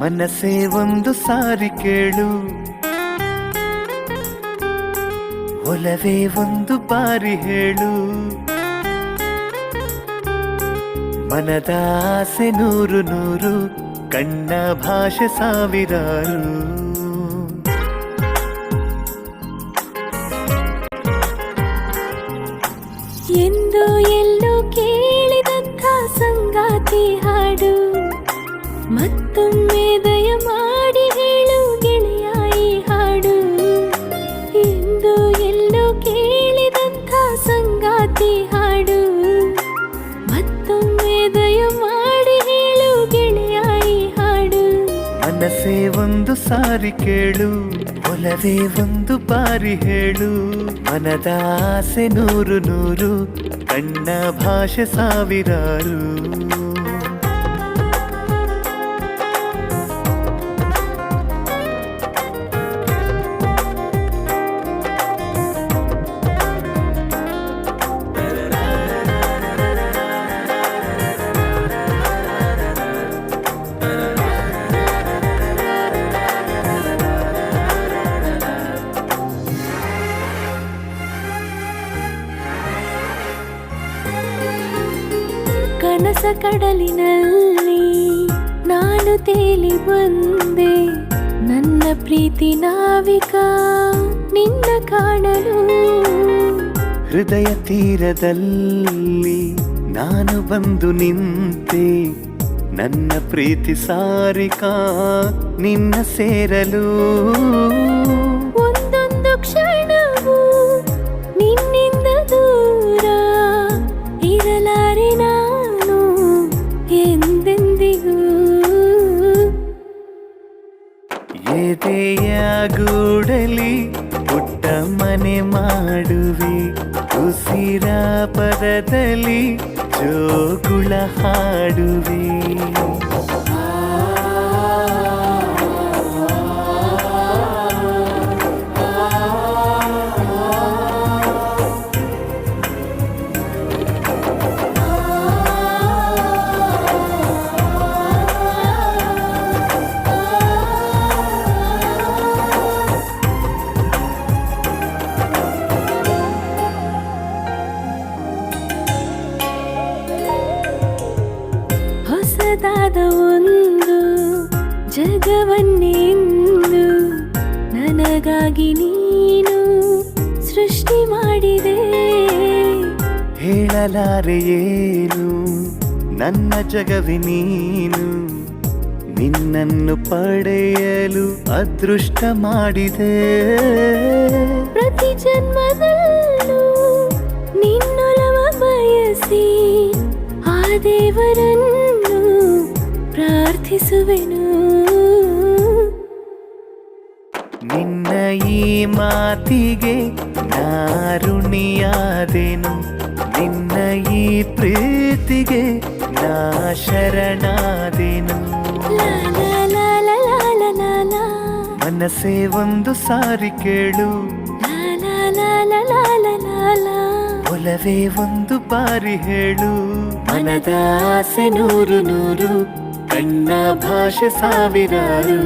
ಮನಸ್ಸೇ ಒಂದು ಸಾರಿ ಕೇಳು, ಒಲವೇ ಒಂದು ಬಾರಿ ಹೇಳು. ಮನದ ಆಸೆ ನೂರು ನೂರು, ಕಣ್ಣ ಭಾಷೆ ಸಾವಿರಾರು. ಎಂದು ಎಲ್ಲೋ ಕೇಳಿದಂಥ ಸಂಗಾತಿ ಹಾಡು, ಮತ್ತೊಮ್ಮೆ ದಯ ಮಾಡಿ ಹೇಳು ಗೆಳೆಯ ಈ ಹಾಡು. ಎಂದು ಎಲ್ಲೋ ಕೇಳಿದಂಥ ಸಂಗಾತಿ ಹಾಡು, ಮತ್ತೊಮ್ಮೆ ದಯ ಮಾಡಿ ಹೇಳು ಗೆಳೆಯ ಈ ಹಾಡು. ಮನಸ್ಸೇ ಒಂದು ಸಾರಿ ಕೇಳು, ಒಲವೇ ಒಂದು ಬಾರಿ ಹೇಳು. ಮನದ ಆಸೆ ನೂರು ನೂರು, ಕಣ್ಣ ಭಾಷೆ ಸಾವಿರಾರು. ಕನಸ ಕಡಲಿನಲ್ಲಿ ನಾನು ತೇಲಿ ಬಂದೆ, ನನ್ನ ಪ್ರೀತಿ ನಾವಿಕ ನಿನ್ನ ಕಾಣಲು. ಹೃದಯ ತೀರದಲ್ಲಿ ನಾನು ಬಂದು ನಿಂತೆ, ನನ್ನ ಪ್ರೀತಿ ಸಾರಿಕಾ ನಿನ್ನ ಸೇರಲು. ಒಂದೊಂದು ಕ್ಷಣವೂ ನಿನ್ನಿಂದ ದೂರ ಇರಲಾರೆ ನಾನು ಎಂದೆಂದಿಗೂ. ಎದೆಯ ಗೂಡಲಿ ಪುಟ್ಟ ಮನೆ ಮಾಡುವೆ, ಉಸಿರ ಪದದಲ್ಲಿ ಜೋಗುಳ ಹಾಡುವೆ. ಹೊಸದಾದ ಒಂದು ಜಗವನ್ನೆಂದು ನನಗಾಗಿ ನೀನು ಸೃಷ್ಟಿ ಮಾಡಿದೆ. ಹೇಳಲಾರೆ ಏನು ನನ್ನ ಜಗವೇ ನೀನು, ನಿನ್ನನ್ನು ಪಡೆಯಲು ಅದೃಷ್ಟ ಮಾಡಿದೆ. ಪ್ರತಿ ಜನ್ಮದಲ್ಲೂ ನಿನ್ನೊಲವ ಬಯಸಿ ಆ ದೇವರನ್ನು ಪ್ರಾರ್ಥಿಸುವೆನು. ನಿನ್ನ ಈ ಮಾತಿಗೆ ನಾರುಣಿಯಾದೆನು, ನಿನ್ನ ಈ ಪ್ರೀತಿಗೆ ನಾ ಶರಣಾದೆನು. ಲಾ ಲಾ ಲಾ ಲಾ ಲಾ ಲಾ ಲಾ. ಮನಸ್ಸೇ ಒಂದು ಸಾರಿ ಕೇಳು, ಲಾ ಲಾ ಲಾ ಲಾ ಲಾ ಲಾ ಲಾ. ಒಲವೇ ಒಂದು ಬಾರಿ ಹೇಳು. ಮನದ ಆಸೆ ನೂರು ನೂರು, ಕಣ್ಣ ಭಾಷೆ ಸಾವಿರಾರು.